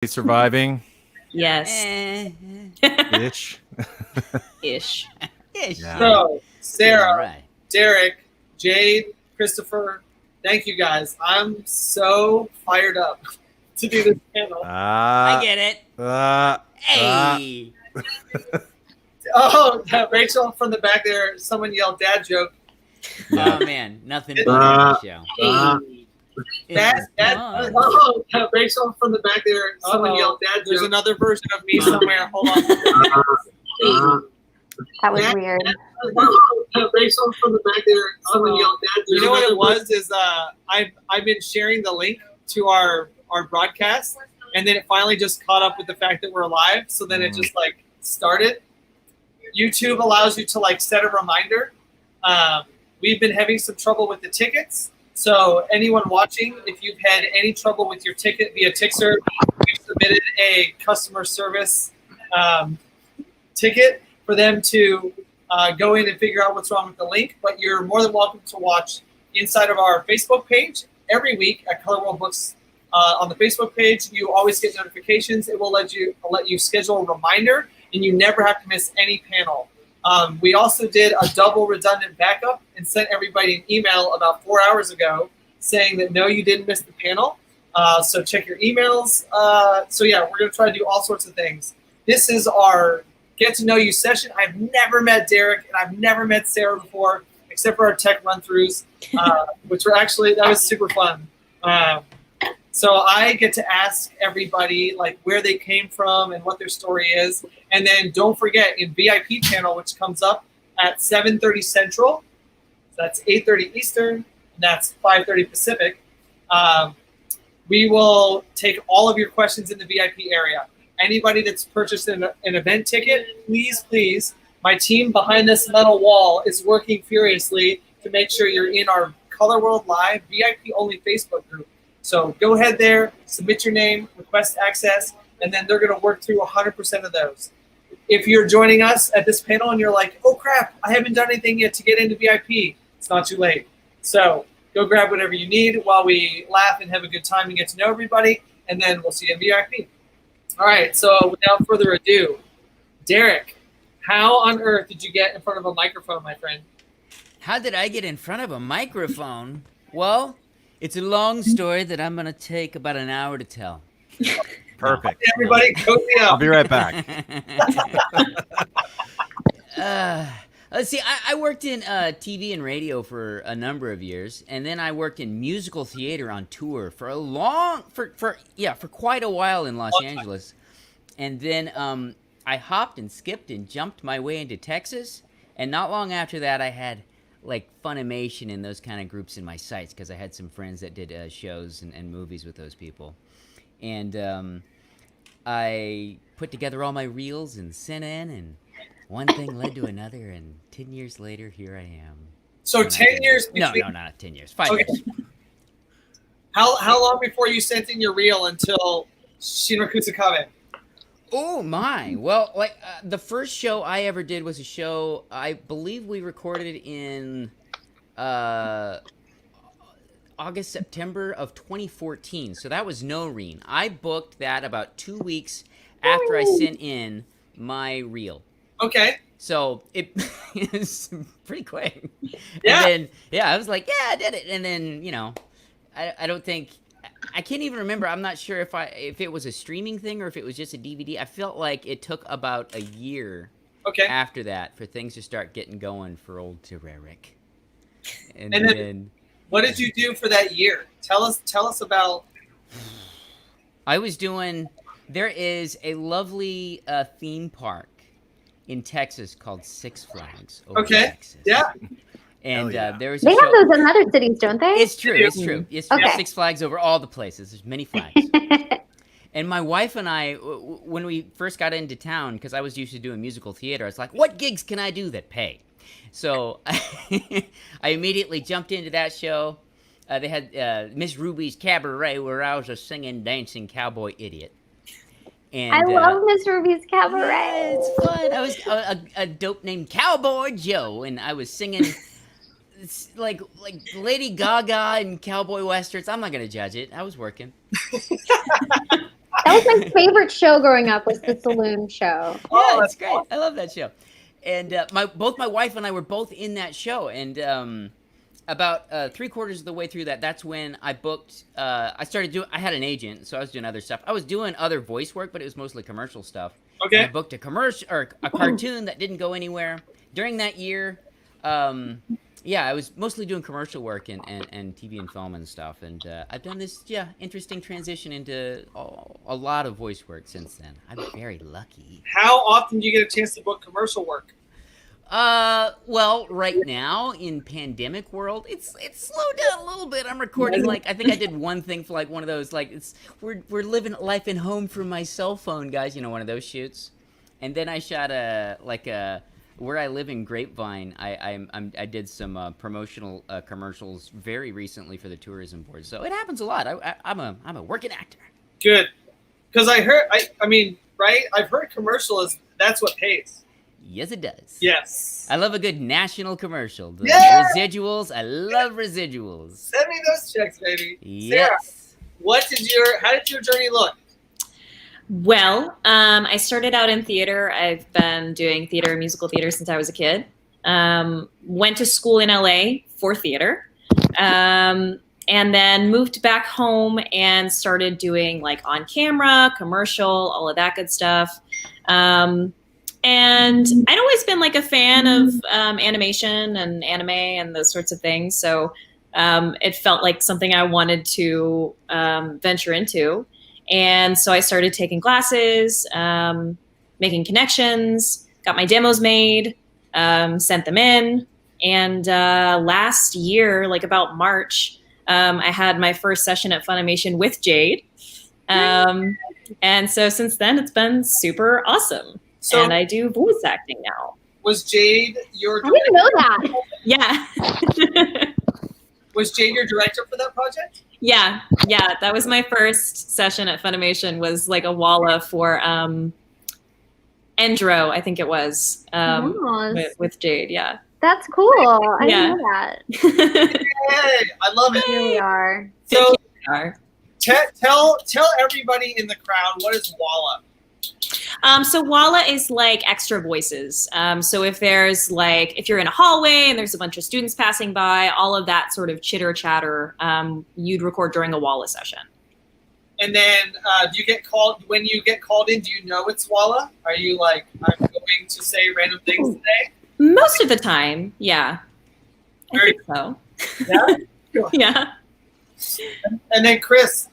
Surviving. Yes. Ish. Ish. Yeah. So, Sarah, Right. Derick, Jade, Christopher, thank you guys. I'm so fired up to do this panel. I get it. Hey. Oh, Rachel from the back there, someone yelled dad joke. Oh man, nothing but on the show. Rachel from the back there, someone yelled dad joke. There's another version of me somewhere. Hold on. That was weird. Rachel from the back there, someone yelled dad joke. You know what it was? Is I've been sharing the link to our broadcast, and then it finally just caught up with the fact that we're live. So then it just like started. YouTube allows you to like set a reminder. We've been having some trouble with the tickets. So anyone watching, if you've had any trouble with your ticket via Tixer, we've submitted a customer service ticket for them to go in and figure out what's wrong with the link. But you're more than welcome to watch inside of our Facebook page every week at Color World Books. On the Facebook page, you always get notifications. It will let you schedule a reminder, and you never have to miss any panel. We also did a double redundant backup and sent everybody an email about 4 hours ago saying that no, you didn't miss the panel. So check your emails. So yeah, we're going to try to do all sorts of things. This is our get to know you session. I've never met Derick and I've never met Sarah before, except for our tech run-throughs, which were actually, that was super fun. So I get to ask everybody like where they came from and what their story is. And then don't forget in VIP panel, which comes up at 7:30 Central, that's 8:30 Eastern, and that's 5:30 Pacific. We will take all of your questions in the VIP area. Anybody that's purchased an event ticket, please, my team behind this metal wall is working furiously to make sure you're in our Color World Live VIP only Facebook group. So go ahead there, submit your name, request access, and then they're going to work through 100% of those. If you're joining us at this panel and you're like, oh crap, I haven't done anything yet to get into VIP, it's not too late. So go grab whatever you need while we laugh and have a good time and get to know everybody, and then we'll see you in VIP. All right, so without further ado, Derick, how on earth did you get in front of a microphone, my friend? How did I get in front of a microphone? Well, it's a long story that I'm going to take about an hour to tell. Perfect. Everybody, cozy up. I'll be right back. Let's see. I worked in TV and radio for a number of years, and then I worked in musical theater on tour for quite a while in Los Angeles, and then I hopped and skipped and jumped my way into Texas, and not long after that, I had like Funimation and those kind of groups in my sights because I had some friends that did shows and movies with those people. And I put together all my reels and sent in, and one thing led to another, and 10 years later, here I am. So 10 years? No, not 10 years. 5 years. How long before you sent in your reel until Shinra Kusakabe? Oh my! Well, like the first show I ever did was a show I believe we recorded in August, September of 2014. So that was Noreen. I booked that about 2 weeks after I sent in my reel. Okay. So it was pretty quick. Yeah. And then, I was like, yeah, I did it. And then, I don't think. I can't even remember. I'm not sure if it was a streaming thing or if it was just a DVD. I felt like it took about a year after that for things to start getting going for old Derick. And then what did you do for that year? Tell us about. I was doing. There is a lovely theme park in Texas called Six Flags. Texas. Yeah. And there was they have those in other cities, don't they? It's true. It's Six Flags over all the places. There's many flags. And my wife and I, when we first got into town, because I was used to doing musical theater, I was like, what gigs can I do that pay? So I immediately jumped into that show. They had Miss Ruby's Cabaret, where I was a singing, dancing cowboy idiot. And, I love Miss Ruby's Cabaret. Yeah, it's fun. I was a dope named Cowboy Joe, and I was singing like Lady Gaga and cowboy westerns. I'm not gonna judge it. I was working. That was my favorite show growing up. Was the Saloon Show. Oh, Yeah, that's it's great. I love that show. And both my wife and I were both in that show. And about 3/4 of the way through that, that's when I booked. I had an agent, so I was doing other stuff. I was doing other voice work, but it was mostly commercial stuff. Okay. And I booked a commercial or a cartoon that didn't go anywhere during that year. Yeah, I was mostly doing commercial work and TV and film and stuff. And I've done this interesting transition into a lot of voice work since then. I'm very lucky. How often do you get a chance to book commercial work? Well, right now in pandemic world, it's slowed down a little bit. I'm recording I think I did one thing for one of those we're living life in home from my cell phone, guys. You know, one of those shoots. And then I shot where I live in Grapevine. I did some promotional commercials very recently for the tourism board. So it happens a lot. I'm a working actor. Good, because I heard. Right? I've heard that's what pays. Yes, it does. Yes. I love a good national commercial. The residuals. I love residuals. Send me those checks, baby. Yes. Sarah, how did your journey look? Well, I started out in theater. I've been doing musical theater since I was a kid. Went to school in LA for theater. And then moved back home and started doing on camera, commercial, all of that good stuff. And I'd always been a fan of animation and anime and those sorts of things. So it felt like something I wanted to venture into. And so I started taking classes, making connections, got my demos made, sent them in. And last year, about March, I had my first session at Funimation with Jade. And so since then, it's been super awesome. And I do voice acting now. Was Jade your I didn't know that. Yeah. Was Jade your director for that project? Yeah. That was my first session at Funimation. Was a Walla for Endro, I think it was, with Jade. Yeah. That's cool. I didn't know that. Hey, I love it. Here we are. So tell everybody in the crowd, what is Walla? So Walla is extra voices. So if there's if you're in a hallway and there's a bunch of students passing by, all of that sort of chitter chatter, you'd record during a Walla session. And then do you get called when you get called in? Do you know it's Walla? Are you I'm going to say random things today? Most of the time, yeah. I think so. Yeah. Yeah. And then Chris,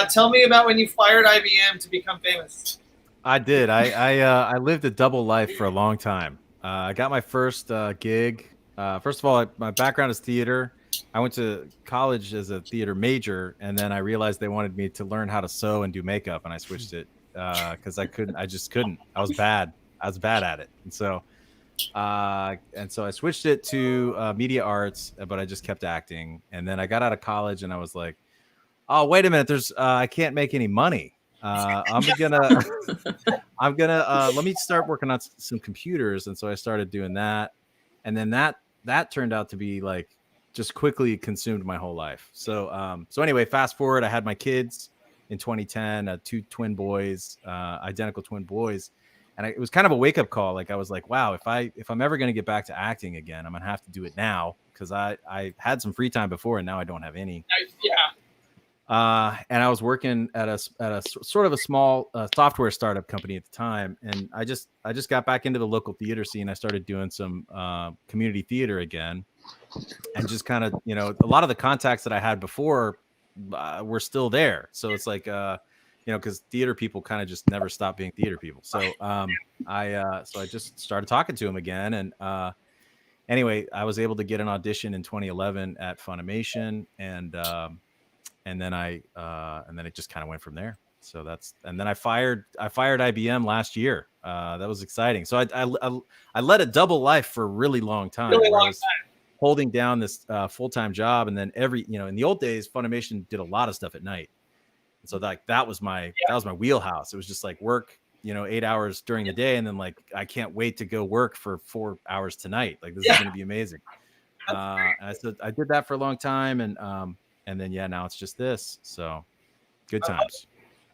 tell me about when you fired IBM to become famous. I did. I lived a double life for a long time. I got my first gig. First of all, my background is theater. I went to college as a theater major, and then I realized they wanted me to learn how to sew and do makeup, and I switched it because I just couldn't. I was bad at it, and so I switched it to media arts, but I just kept acting. And then I got out of college, and I was like, oh, wait a minute, I can't make any money. I'm gonna let me start working on some computers. And so I started doing that, and then that turned out to be just quickly consumed my whole life. So anyway, fast forward, I had my kids in 2010, 2 twin boys, identical twin boys, and it was kind of a wake up call. I was like, wow, if I'm ever gonna get back to acting again, I'm gonna have to do it now, because I had some free time before, and now I don't have any. Yeah. And I was working at a sort of a small software startup company at the time, and I just got back into the local theater scene. I started doing some community theater again, and just kind of a lot of the contacts that I had before were still there. So it's because theater people kind of just never stop being theater people. So I just started talking to them again, and anyway, I was able to get an audition in 2011 at Funimation, and then it just kind of went from there. So and then I fired IBM last year. That was exciting. So I led a double life for a really long time. Really long time. Holding down this full-time job, and then in the old days, Funimation did a lot of stuff at night. And so that was my wheelhouse. It was just work, 8 hours during the day, and then I can't wait to go work for 4 hours tonight. This is going to be amazing. And I did that for a long time, and then now it's just this. So good times.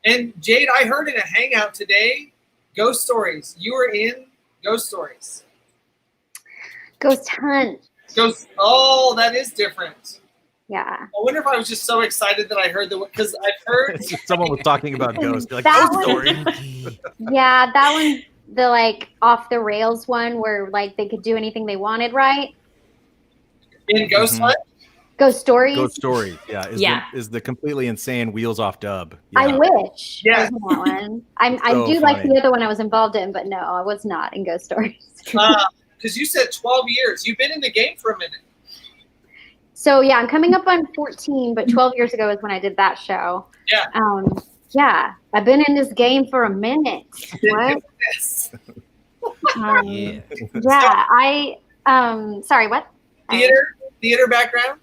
And Jade, I heard in a hangout today, Ghost Stories. You were in Ghost Stories. Ghost Hunt. Ghost. Oh, that is different. Yeah. I wonder if I was just so excited that I heard because I've heard Someone was talking about ghosts. Like, That ghost one- story. Yeah, that one, the like off the rails one where like they could do anything they wanted, right? in Ghost Mhm. Hunt. Ghost Stories. Ghost story. Yeah. Yeah. Is the completely insane Wheels Off dub. I Yeah. wish. Yeah. I was in that one. I So do like funny. the other one I was involved in, but no, I was not in Ghost Stories. Because you said 12 years. You've been in the game for a minute. So yeah, I'm coming up on 14, but 12 years ago is when I did that show. Yeah. Yeah, I've been in this game for a minute. What? Yes. Yeah. Yeah, sorry, what? Theater background.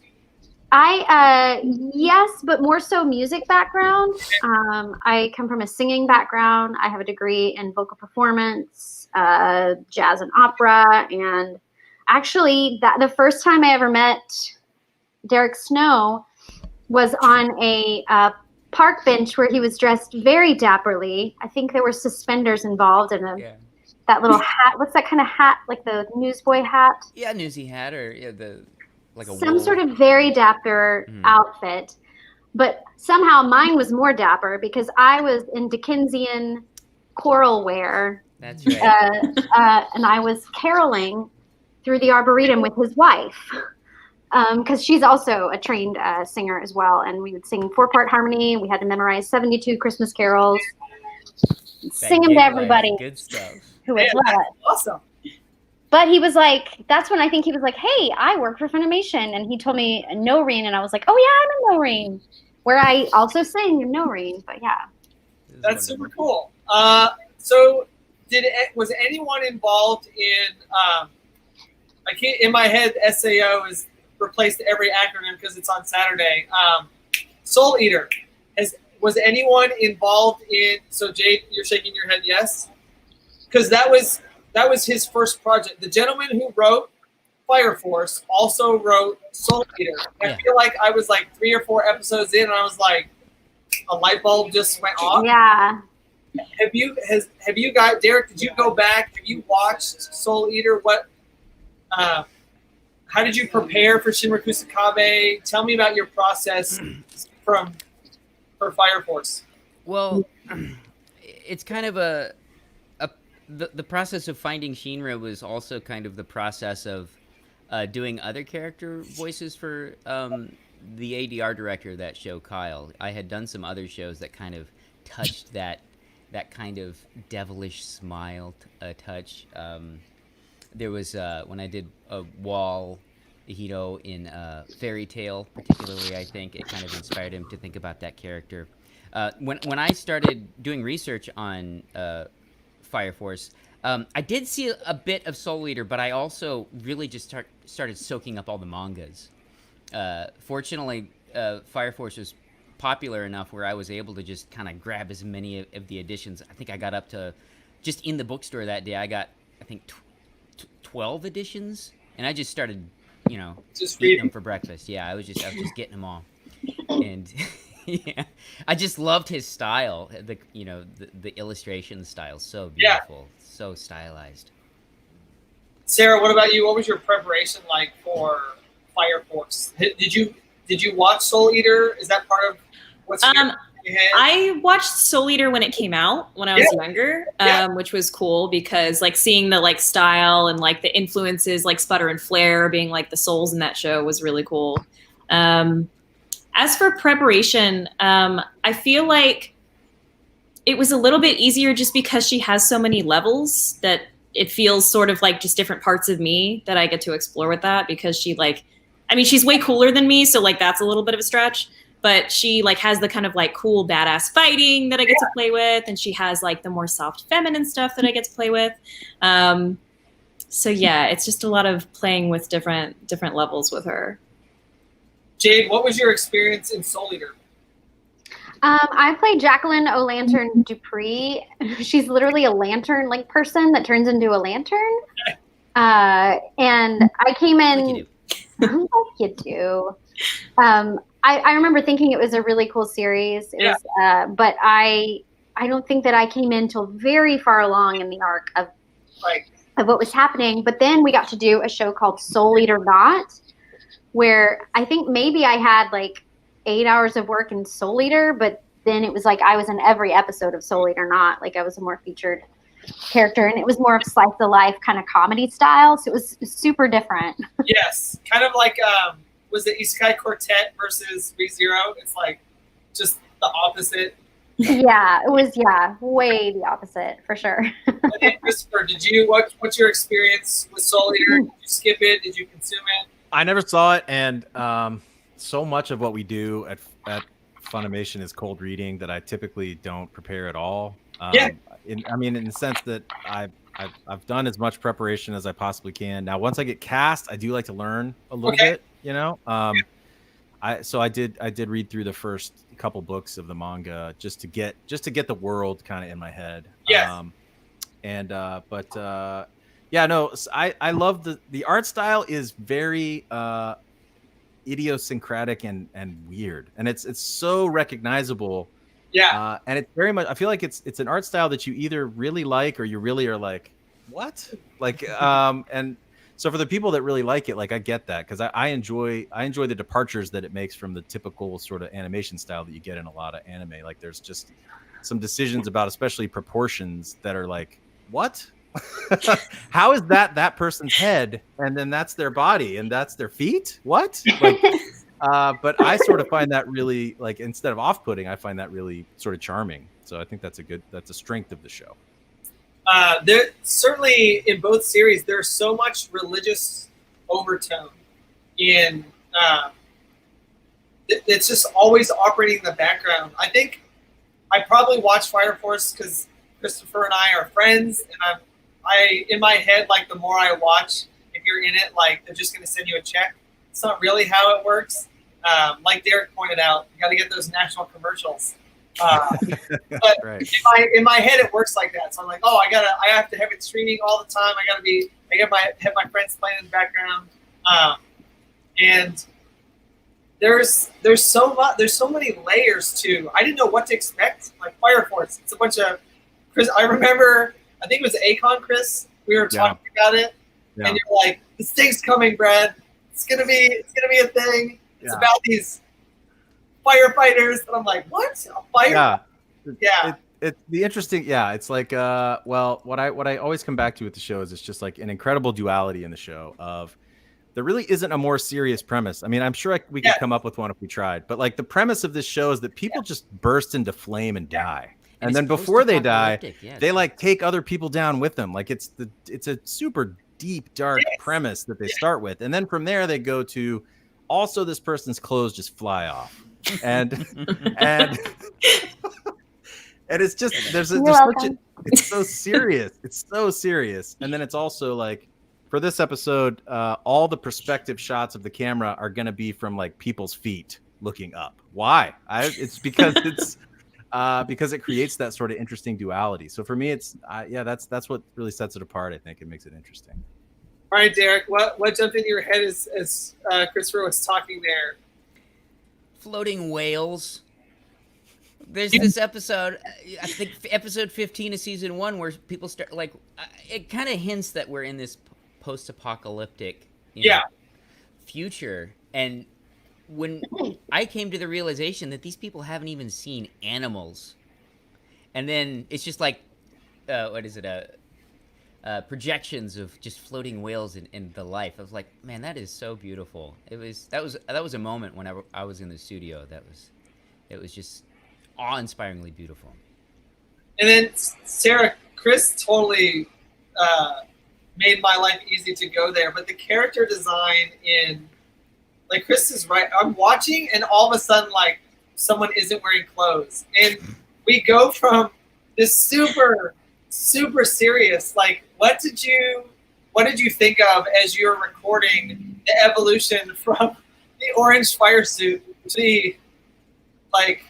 Yes, but more so music background. I come from a singing background. I have a degree in vocal performance, jazz and opera, and actually, the first time I ever met Derick Snow was on a park bench where he was dressed very dapperly. I think there were suspenders involved and Yeah. that little hat. What's that kind of hat? Like the newsboy hat? Yeah, newsy hat or like a Some wool. sort of very dapper Mhm. outfit. But somehow mine was more dapper because I was in Dickensian choral wear. That's right. And I was caroling through the Arboretum with his wife. Because she's also a trained singer as well. And we would sing 4-part harmony. We had to memorize 72 Christmas carols. Sing them Gig to life, everybody Good stuff. who would Man, love that's it. awesome. But he was like, that's when I think he was like, hey, I work for Funimation. And he told me Noreen. And I was like, oh, yeah, I'm in Noreen. Where I also sing in Noreen. But yeah. This is That's super wonderful. cool. So, was anyone involved in? I can't. In my head, SAO is replaced every acronym because it's on Saturday. Soul Eater. Was anyone involved in? So Jade, you're shaking your head yes, because that was his first project. The gentleman who wrote Fire Force also wrote Soul Eater. Yeah. I feel like I was like 3 or 4 episodes in, and I was like, a light bulb just went off. Yeah. Have you got Derick? Did you go back? Have you watched Soul Eater? What? How did you prepare for Shinra Kusakabe? Tell me about your process for Fire Force. Well, it's kind of the process of finding Shinra was also kind of the process of doing other character voices for the ADR director of that show, Kyle. I had done some other shows that kind of touched that kind of devilish smile touch. There was when I did Wall Hito in Fairy Tale, particularly, I think it kind of inspired him to think about that character. When I started doing research on Fire Force, I did see a bit of Soul Eater, but I also really just started soaking up all the mangas. Fortunately, Fire Force was popular enough where I was able to just kind of grab as many of the editions. I think I got up to, just in the bookstore that day, I got, I think, 12 editions, and I just started, Just eating reading. them for breakfast. Yeah, I was just getting them all, and yeah, I just loved his style. The illustration style, so beautiful, so stylized. Sarah, what about you? What was your preparation like for Fire Force? Did you watch Soul Eater? Is that part of what's in your head? I watched Soul Eater when it came out when I was younger, which was cool because like seeing the like style and like the influences like Sputter and Flare being like the souls in that show was really cool. As for preparation, I feel like it was a little bit easier just because she has so many levels that it feels sort of like just different parts of me that I get to explore with that because she's way cooler than me. So like, that's a little bit of a stretch, but she like has the kind of like cool badass fighting that I get to play with. And she has like the more soft feminine stuff that I get to play with. So yeah, it's just a lot of playing with different levels with her. Jade, what was your experience in Soul Eater? I played Jacqueline O'Lantern Dupree. She's literally a lantern-like person that turns into a lantern. And I came in. Like you do. Like you do. I remember thinking it was a really cool series. It was, but I don't think that I came in till very far along in the arc of what was happening. But then we got to do a show called Soul Eater Not, where I think maybe I had like 8 hours of work in Soul Eater, but then it was like I was in every episode of Soul Eater Not. Like I was a more featured character, and it was more of slice of life kind of comedy style. So it was super different. Yes, kind of like was it Isekai Quartet versus ReZero? It's like just the opposite. Yeah, it was way the opposite for sure. And then Christopher, what's your experience with Soul Eater? Did you skip it? Did you consume it? I never saw it, and so much of what we do at Funimation is cold reading that I typically don't prepare at all. In the sense that I've done as much preparation as I possibly can. Now, once I get cast, I do like to learn a little bit. You know, I did read through the first couple books of the manga just to get the world kind of in my head. Yes. I love the art style is very idiosyncratic and weird, and it's so recognizable. Yeah. And it's very much, I feel like it's an art style that you either really like or you really are like, what? Like, and so for the people that really like it, like I get that, because I enjoy the departures that it makes from the typical sort of animation style that you get in a lot of anime. Like there's just some decisions about especially proportions that are like, what? How is that person's head and then that's their body and that's their feet? What? Like, but I sort of find that really, like, instead of off-putting, I find that really sort of charming. So I think that's a strength of the show. There certainly in both series, there's so much religious overtone in. It's just always operating in the background. I think I probably watch Fire Force because Christopher and I are friends, and I in my head, like the more I watch, if you're in it, like they're just going to send you a check. It's not really how it works. Like Derick pointed out, you got to get those national commercials. But right. in my head, it works like that. So I'm like, oh, I have to have it streaming all the time. Have my friends playing in the background. And there's so many layers to. I didn't know what to expect. Like Fire Force, it's a bunch of. Chris, I remember, I think it was Akon, Chris. We were talking about it, and you're like, "This thing's coming, Brad. It's gonna be a thing. It's about these firefighters." And I'm like, "What? A fire?" Yeah. It's the interesting. Yeah, it's like, what I always come back to with the show is it's just like an incredible duality in the show of. There really isn't a more serious premise. I mean, I'm sure we could come up with one if we tried, but like the premise of this show is that people just burst into flame and die. And then before they die, they like take other people down with them. Like it's a super deep, dark premise that they start with. And then from there they go to also this person's clothes just fly off. And and it's just it's so serious. It's so serious. And then it's also like for this episode, all the perspective shots of the camera are going to be from like people's feet looking up. Why? It's because because it creates that sort of interesting duality. So for me, it's that's what really sets it apart. I think it makes it interesting. All right, Derick, what jumped into your head as Christopher was talking there? Floating whales. There's this episode, I think episode 15 of season 1, where people start like it kind of hints that we're in this post-apocalyptic future, and when I came to the realization that these people haven't even seen animals, and then it's just like projections of just floating whales in the life. I was like, man, that is so beautiful. That was a moment when I was in the studio. It was just awe-inspiringly beautiful. And then Sarah, Chris totally made my life easy to go there, but the character design in, like, Chris is right. I'm watching, and all of a sudden, like, someone isn't wearing clothes, and we go from this super, super serious. Like, what did you think of as you're recording the evolution from the orange fire suit to the, like,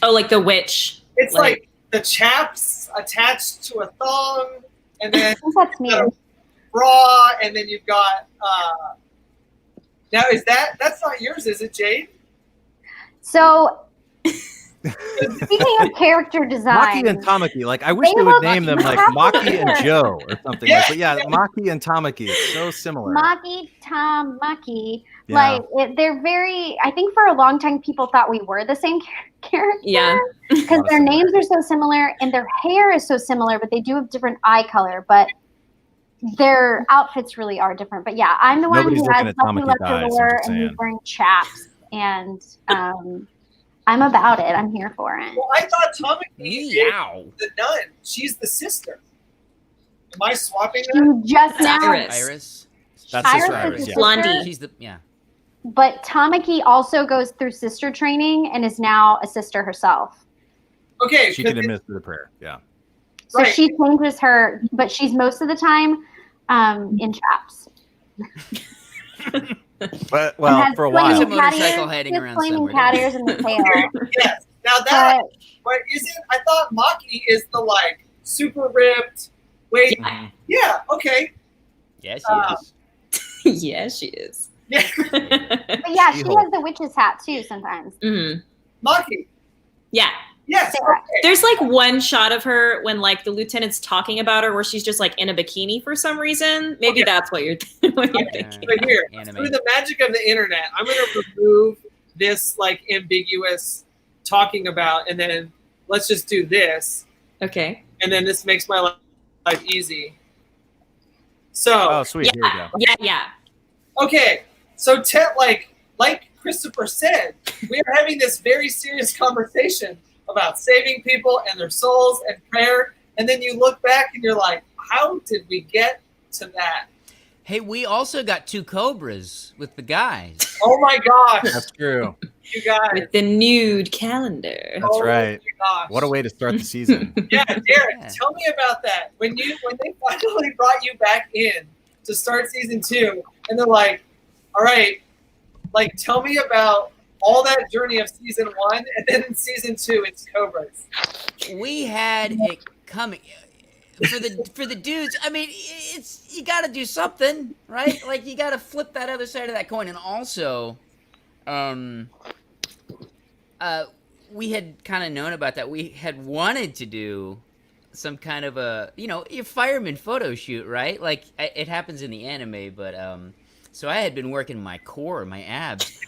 like the witch? It's like the chaps attached to a thong. And then that's me. Bra, and then you've got Now, that's not yours, is it, Jade? So, speaking of character design, Maki and Tamaki. Like, I wish They they would look name them like Maki and Joe or something. Yeah, But yeah, Maki and Tamaki. It's so similar. Maki, Tamaki, Yeah. they're very. I think for a long time people thought we were the same character. Yeah. Because Lot of their similarity. names are so similar and their hair is so similar, but they do have different eye color. But their outfits really are different. But yeah, I'm the one Nobody's who has looking at Lucky Tamaki Left eyes, I'm Lore just and he's saying. wearing chaps, and I'm about it. I'm here for it. Well, I thought Tamaki is Meow. the nun. She's the sister. Am I swapping that? You just now, Iris. Iris. That's Iris Sister is Iris, the yeah. Blondie. She's the yeah. But Tamaki also goes through sister training and is now a sister herself. Okay, She 'cause can it- administer the prayer. Yeah. So Right. she changes her, but she's most of the time in chaps. But And well, has for a flaming There's a while. cat motorcycle ears. hiding She has around flaming somewhere. cat ears in the tail. yes. Now that, But isn't? I thought Maki is the like super ripped. Wait, Mhm. yeah, okay, Yeah, she is. Yeah, she is. yeah, yeah, she She-Hulk. has the witch's hat too sometimes. Mhm. Maki. Yeah. Yes. Sarah. Okay. There's like one shot of her when like the lieutenant's talking about her where she's just like in a bikini for some reason. Maybe Okay. that's what you're thinking. But here, Anime. through the magic of the internet, I'm going to remove this like ambiguous talking about, and then let's just do this, Okay. and then this makes my life easy. So, Oh, sweet. Here we go. Yeah, yeah. okay, so like Christopher said, we are having this very serious conversation about saving people and their souls and prayer, and then you look back and you're like, how did we get to that? Hey, we also got 2 cobras with the guys. Oh my gosh, That's true. you guys! With the nude calendar. That's Oh right. my gosh. What a way to start the season. Yeah, Derek, Yeah. tell me about that. When they finally brought you back in to start season 2, and they're like, all right, like tell me about all that journey of season 1, and then in season 2 it's Cobras. We had it coming for the dudes. I mean, it's you got to do something, right? Like you got to flip that other side of that coin, and also, we had kind of known about that. We had wanted to do some kind of a your fireman photo shoot, right? Like it happens in the anime, but so I had been working my core, my abs,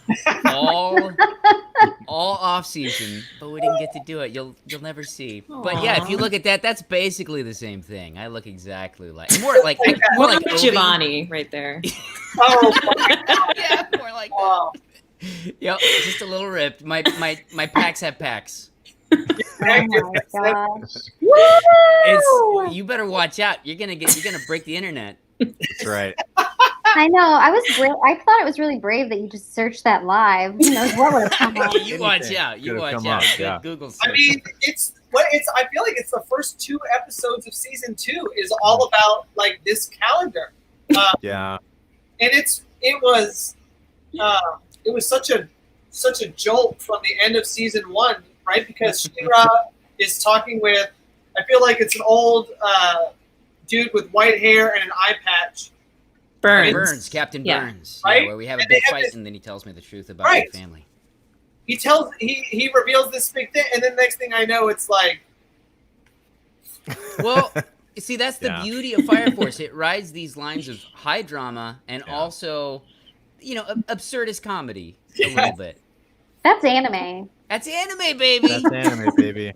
all off season, but we didn't get to do it. You'll never see. But yeah, if you look at that, that's basically the same thing. I look exactly like more like Obi. Giovanni right there. Oh my God. Yeah, more like that. Wow. Yep, just a little ripped. My packs have packs. Oh my gosh. It's you better watch out. You're gonna break the internet. That's right. I know. I thought it was really brave that you just searched that live. Who knows what would have come up? You watch out. You Could've watch come out. up, Good yeah. Google search. I mean, I feel like it's the first 2 episodes of season 2 is all about like this calendar. Yeah. And it was such a jolt from the end of season 1, right? Because Shinra is talking with, I feel like it's an old dude with white hair and an eye patch. Burns. Captain Yeah. Burns. Right? Yeah, where we have a And big they have fight, this- and then he tells me the truth about Right. my family. He reveals this big thing, and then the next thing I know, it's like, Well, see, that's the Yeah. beauty of Fire Force. It rides these lines of high drama and Yeah. also, absurdist comedy a Yeah. little bit. That's anime. That's anime, baby. That's anime, baby.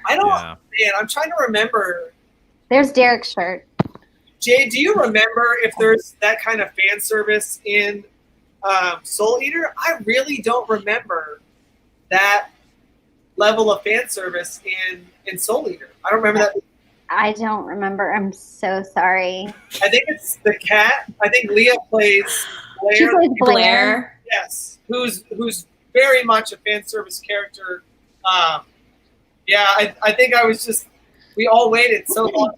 I don't, Yeah. man, I'm trying to remember. There's Derek's shirt. Jay, do you remember if there's that kind of fan service in Soul Eater? I really don't remember that level of fan service in Soul Eater. I don't remember that. I don't remember. I'm so sorry. I think it's the cat. I think Leah plays Blair. She plays Blair. Blair. Yes, who's very much a fan service character. Yeah, I think we all waited so long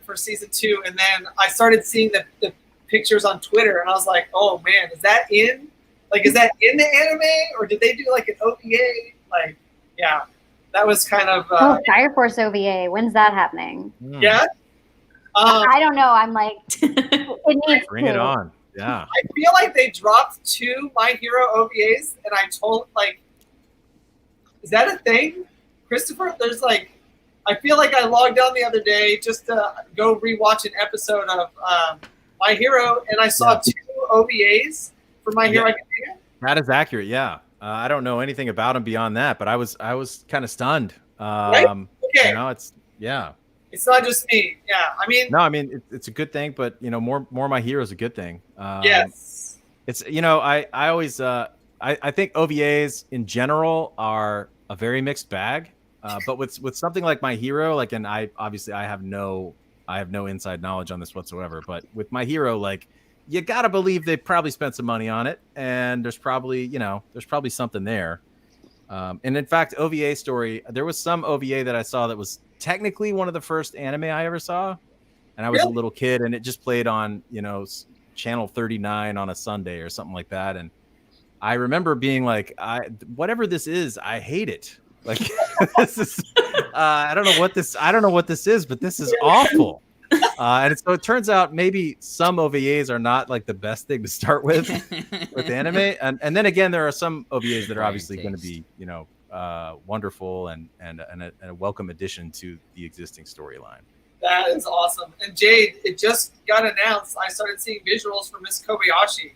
for season 2, and then I started seeing the pictures on Twitter, and I was like, oh man, is that in the anime, or did they do like an OVA? Like, yeah, that was kind of Fire Force OVA. When's that happening? Mm. yeah. I don't know. I'm like, it needs Bring to. it on. Yeah. I feel like they dropped 2 My Hero OVAs, and I told is that a thing, Christopher? There's I feel like I logged on the other day just to go rewatch an episode of My Hero, and I saw 2 OVAs for My Hero Academia. That is accurate. Yeah. I don't know anything about him beyond that, but I was kind of stunned. Right? Okay. You know, it's It's not just me. Yeah. I mean, no, I mean it's a good thing, but you know, more My Hero is a good thing. yes. It's I always I think OVAs in general are a very mixed bag. But with something like My Hero, like, and I obviously I have no inside knowledge on this whatsoever, but with My Hero, like, you gotta believe they probably spent some money on it, and there's probably something there. And in fact, OVA story, there was some OVA that I saw that was technically one of the first anime I ever saw, and I was a little kid, and it just played on channel 39 on a Sunday or something like that, and I remember being like, whatever this is, I hate it. Like, this is I don't know what this is, but this is awful. And so it turns out maybe some OVAs are not like the best thing to start with anime, and then again there are some OVAs that are obviously going to be wonderful and a welcome addition to the existing storyline. That is awesome. And Jade, it just got announced. I started seeing visuals for Miss Kobayashi.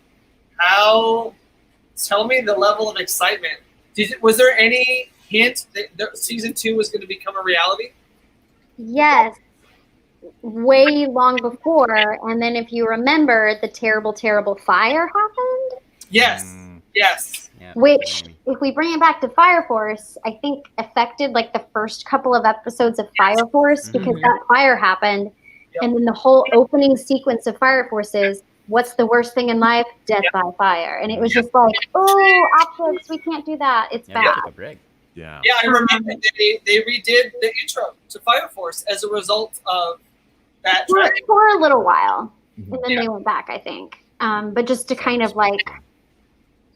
Tell me the level of excitement. Was there any hint that season 2 was going to become a reality? Yes, way long before. And then if you remember, the terrible, terrible fire happened. Yes. Yes. Yeah, Which, if we bring it back to Fire Force, I think affected like the first couple of episodes of Fire Force because that fire happened. Yep. And then the whole opening sequence of Fire Force is, what's the worst thing in life? Death by fire. And it was just like, oh, optics, we can't do that. It's bad. Yeah. Yeah, I remember they redid the intro to Fire Force as a result of that track. For a little while. And then they went back, I think. But just to kind of like,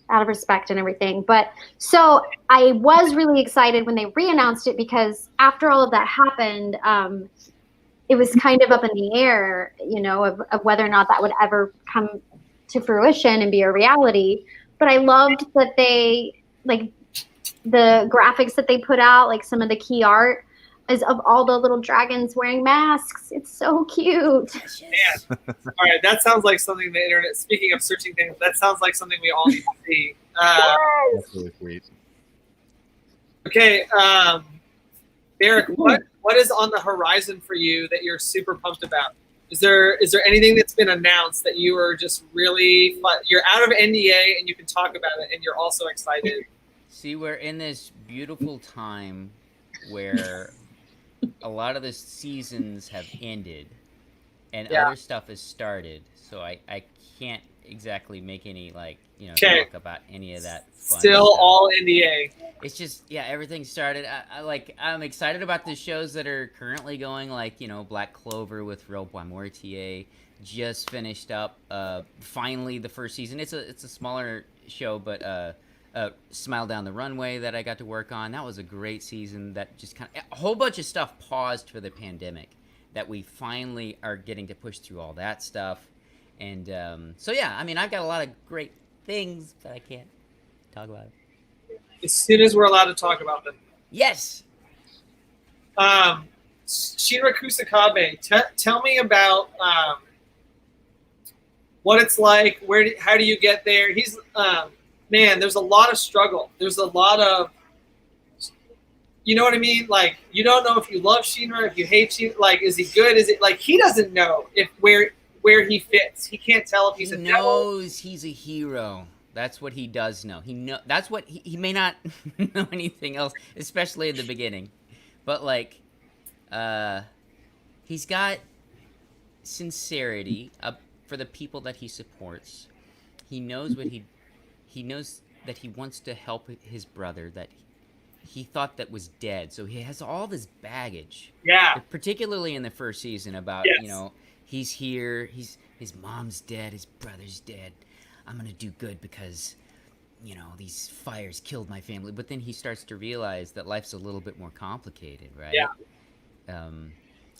out of respect and everything. But so I was really excited when they re-announced it because after all of that happened, it was kind of up in the air, of whether or not that would ever come to fruition and be a reality. But I loved that they, like, the graphics that they put out, like some of the key art is of all the little dragons wearing masks. It's so cute. Man. All right, that sounds like something the internet, speaking of searching things, that sounds like something we all need to see. That's really sweet. Okay, Derick, what is on the horizon for you that you're super pumped about? Is there anything that's been announced that you are just really fun? You're out of NDA and you can talk about it and you're also excited? See, we're in this beautiful time where a lot of the seasons have ended and other stuff has started. So I can't exactly make any talk about any of that fun Still stuff. all NDA. It's just everything started. I'm excited about the shows that are currently going, like Black Clover with Robot Mortier just finished up finally the first season. It's a smaller show, but Smile Down the Runway that I got to work on, that was a great season. That just a whole bunch of stuff paused for the pandemic that we finally are getting to push through all that stuff. And so I mean, I've got a lot of great things, but I can't talk about it. As soon as we're allowed to talk about them. Yes. Shinra Kusakabe, tell me about what it's like. How do you get there? He's man, there's a lot of struggle. There's a lot of, you know what I mean? Like, you don't know if you love Shinra, if you hate Shinra. Like, is he good? Is it like he doesn't know if where he fits? He can't tell if he's a devil. He knows he's a hero. That's what he does know. That's what he may not know anything else, especially in the beginning. But like, he's got sincerity for the people that he supports. He knows he knows that he wants to help his brother that he thought that was dead. So he has all this baggage. Yeah. Particularly in the first season about, he's here, his mom's dead, his brother's dead. I'm going to do good because, these fires killed my family. But then he starts to realize that life's a little bit more complicated, right? Yeah. And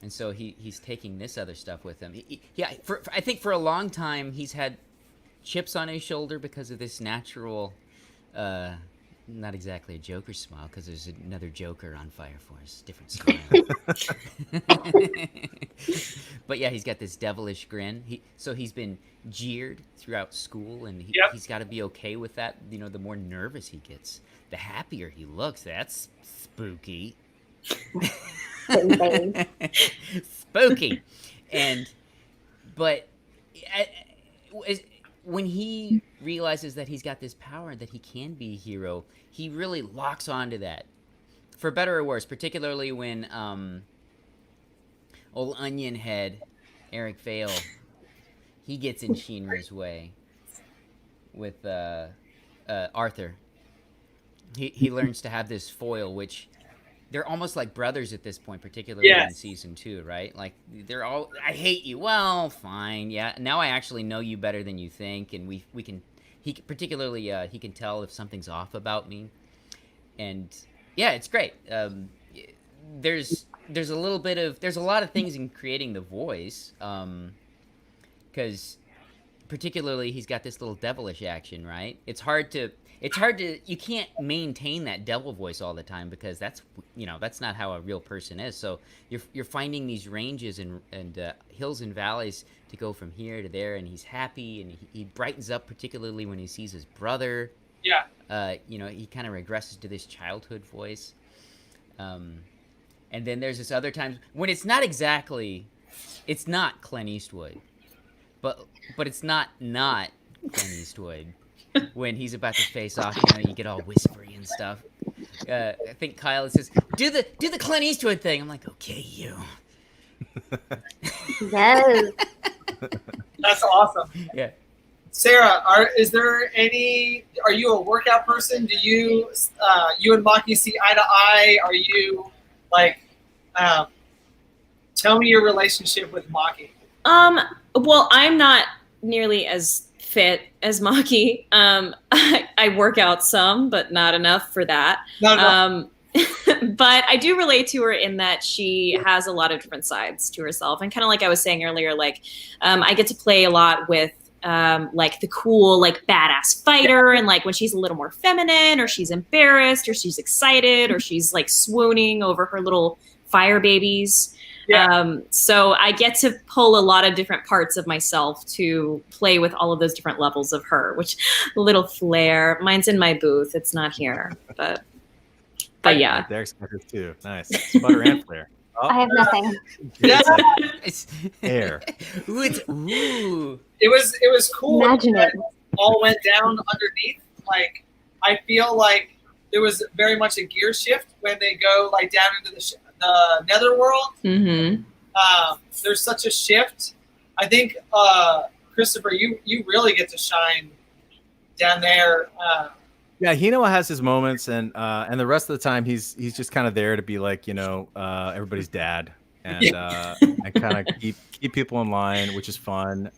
so he's taking this other stuff with him. I think for a long time he's had chips on his shoulder because of this natural, not exactly a Joker smile, because there's another Joker on Fire Force, different smile. But yeah, he's got this devilish grin. So he's been jeered throughout school, and he's got to be okay with that. You know, the more nervous he gets, the happier he looks. That's spooky. Spooky. But when he realizes that he's got this power, that he can be a hero, he really locks onto that, for better or worse. Particularly when old Onion Head Eric Vale, he gets in Shinra's way with Arthur. He learns to have this foil, which they're almost like brothers at this point, particularly in season 2, right? Like, they're all, I hate you. Well, fine, yeah. Now I actually know you better than you think, and we can, he particularly, he can tell if something's off about me. And yeah, it's great. There's a little bit of, there's a lot of things in creating the voice, because particularly he's got this little devilish action, right? It's hard to, you can't maintain that devil voice all the time, because that's, you know, that's not how a real person is. So you're finding these ranges and hills and valleys to go from here to there, and he's happy, and he brightens up, particularly when he sees his brother. Yeah. You know, he kind of regresses to this childhood voice. And then there's this other time when it's not Clint Eastwood, but it's not Clint Eastwood. When he's about to face off, you know, you get all whispery and stuff. I think Kyle says, "Do the Clint Eastwood thing." I'm like, "Okay, you." Yes. That's awesome. Yeah. Sarah, are you a workout person? Do you and Maki see eye to eye? Are you like, tell me your relationship with Maki. Well, I'm not nearly as fit as Maki. I work out some, but not enough for that. But I do relate to her in that she has a lot of different sides to herself. And kind of like I was saying earlier, like, I get to play a lot with like the cool, like, badass fighter, and like when she's a little more feminine, or she's embarrassed, or she's excited, or she's like swooning over her little fire babies. Yeah. So I get to pull a lot of different parts of myself to play with all of those different levels of her, which little flare. Mine's in my booth. It's not here, but yeah. Derek's got this too. Nice. Sputter and flare. Oh. I have nothing. It's hair. Ooh. It was cool. Imagine it. All went down underneath. Like, I feel like there was very much a gear shift when they go like down into the Nether world. Mm-hmm. There's such a shift. I think Christopher, you really get to shine down there. Yeah, Hinawa has his moments, and the rest of the time he's just kind of there to be like, you know, everybody's dad, and and kind of keep people in line, which is fun.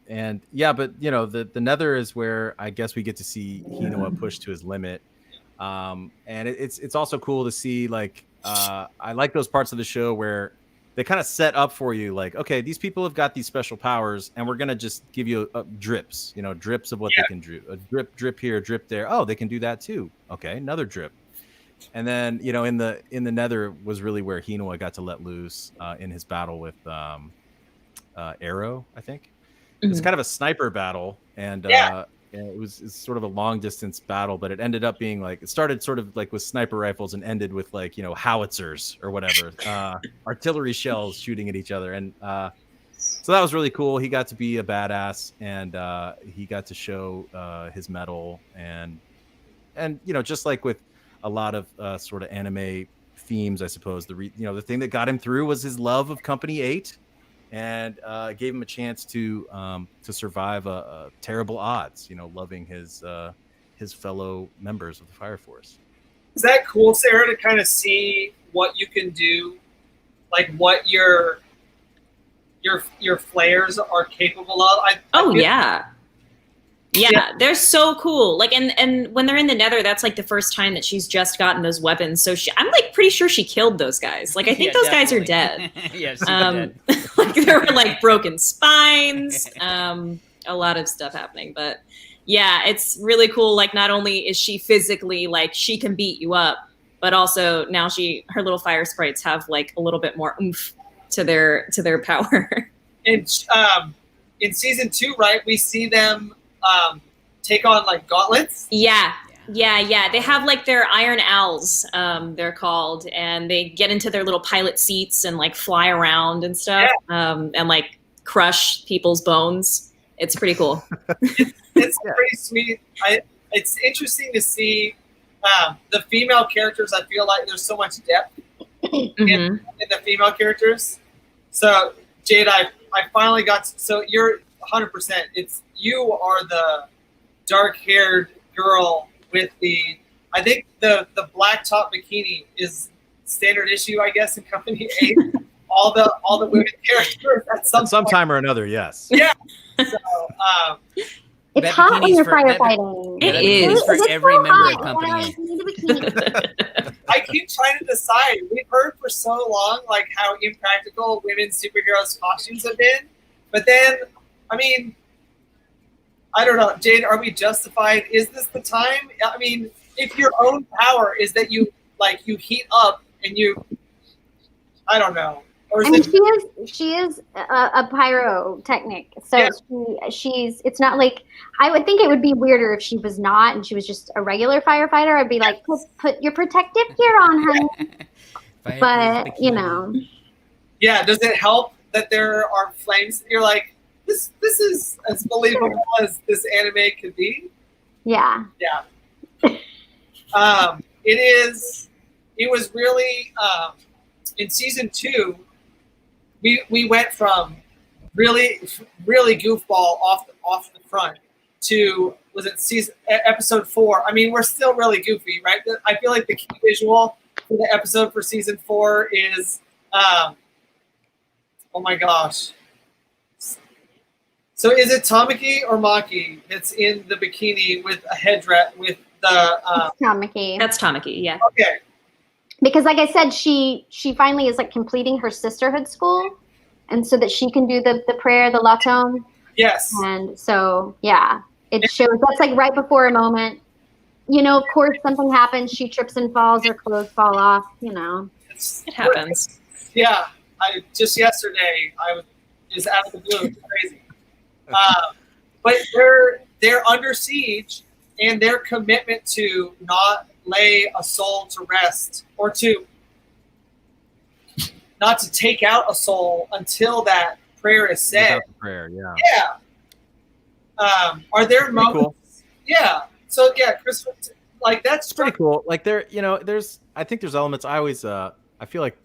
And yeah, but you know, the Nether is where I guess we get to see Hinawa push to his limit. And it's also cool to see, like, I like those parts of the show where they kind of set up for you, like, okay, these people have got these special powers, and we're gonna just give you drips, you know, drips of what they can do. A drip here, a drip there. Oh, they can do that too. Okay, another drip. And then, you know, in the Nether was really where Hinawa got to let loose in his battle with Arrow, I think. Mm-hmm. It's kind of a sniper battle, and it's sort of a long distance battle, but it ended up being like, it started sort of like with sniper rifles and ended with, like, you know, howitzers or whatever, artillery shells shooting at each other. And so that was really cool. He got to be a badass, and he got to show his mettle, and you know, just like with a lot of sort of anime themes, I suppose the thing that got him through was his love of Company 8. And gave him a chance to survive terrible odds, you know, loving his fellow members of the Fire Force. Is that cool, Sarah, to kind of see what you can do, like what your flares are capable of? Yeah, they're so cool. Like, and when they're in the Nether, that's like the first time that she's just gotten those weapons. So I'm like pretty sure she killed those guys. Like, I think those guys are dead. Yes, dead. Like, there were like broken spines. a lot of stuff happening. But yeah, it's really cool. Like, not only is she physically, like, she can beat you up, but also now her little fire sprites have like a little bit more oomph to their power. And in season 2, right, we see them take on like gauntlets. Yeah. They have like their iron owls, they're called, and they get into their little pilot seats and like fly around and stuff, and like crush people's bones. It's pretty cool. It's pretty sweet. It's interesting to see the female characters. I feel like there's so much depth in the female characters. So Jade, I finally got so you're 100%. It's you are the dark-haired girl with the, I think the black top bikini is standard issue, I guess, in Company 8. all the women characters at some time or another, yes. Yeah. So it's hot when you're firefighting. It is for every member of Company 8. I keep trying to decide. We've heard for so long like how impractical women's superheroes costumes have been, but then, I mean, I don't know, Jade, are we justified? Is this the time? I mean, if your own power is that you heat up and I don't know. Or is she is a pyrotechnic, so she's. It's not like, I would think it would be weirder if she was not and she was just a regular firefighter. I'd be like, put your protective gear on, honey. But yeah. Does it help that there are flames? You're like, this is as believable as this anime could be. Yeah. Yeah. It was really in season 2. We went from really goofball off the front to, was it episode 4? I mean, we're still really goofy, right? I feel like the key visual for the episode for season 4 is oh my gosh. So is it Tamaki or Maki that's in the bikini with a headdress with the It's Tamaki. That's Tamaki, yeah. Okay. Because like I said, she finally is like completing her sisterhood school, and so that she can do the prayer, the latom. Yes. And so it shows that's like right before a moment. Of course something happens, she trips and falls, her clothes fall off, It happens. Yeah. Just yesterday I was just out of the blue. It's crazy. But they're under siege, and their commitment to not lay a soul to rest, or not to take out a soul until that prayer is said. Without the prayer, yeah. Yeah. Are there moments? Cool. Yeah. So Chris, like that's pretty cool. Like I think there's elements. I always I feel like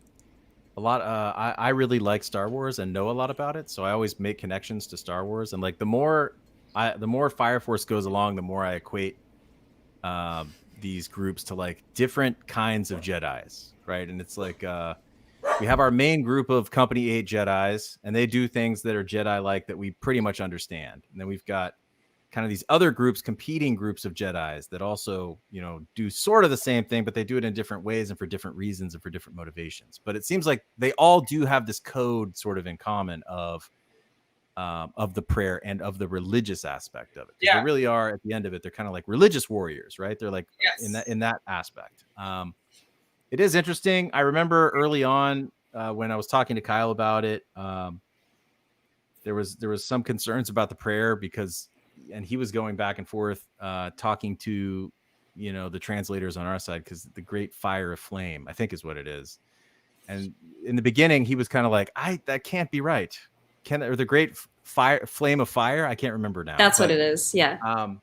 a lot. I really like Star Wars and know a lot about it, so I always make connections to Star Wars. And like the more Fire Force goes along, the more I equate these groups to like different kinds of Jedis, right? And it's like we have our main group of Company 8 Jedis, and they do things that are Jedi-like that we pretty much understand. And then we've got kind of these other groups, competing groups of Jedis that also, do sort of the same thing, but they do it in different ways and for different reasons and for different motivations. But it seems like they all do have this code sort of in common of the prayer and of the religious aspect of it. Yeah. They really are, at the end of it, they're kind of like religious warriors, right? They're like in that aspect. It is interesting. I remember early on when I was talking to Kyle about it, there was some concerns about the prayer and he was going back and forth talking to the translators on our side, because the great fire of flame, I think is what it is. And in the beginning he was kind of like, that can't be right. Or the great flame of fire, I can't remember now. That's what it is. Yeah.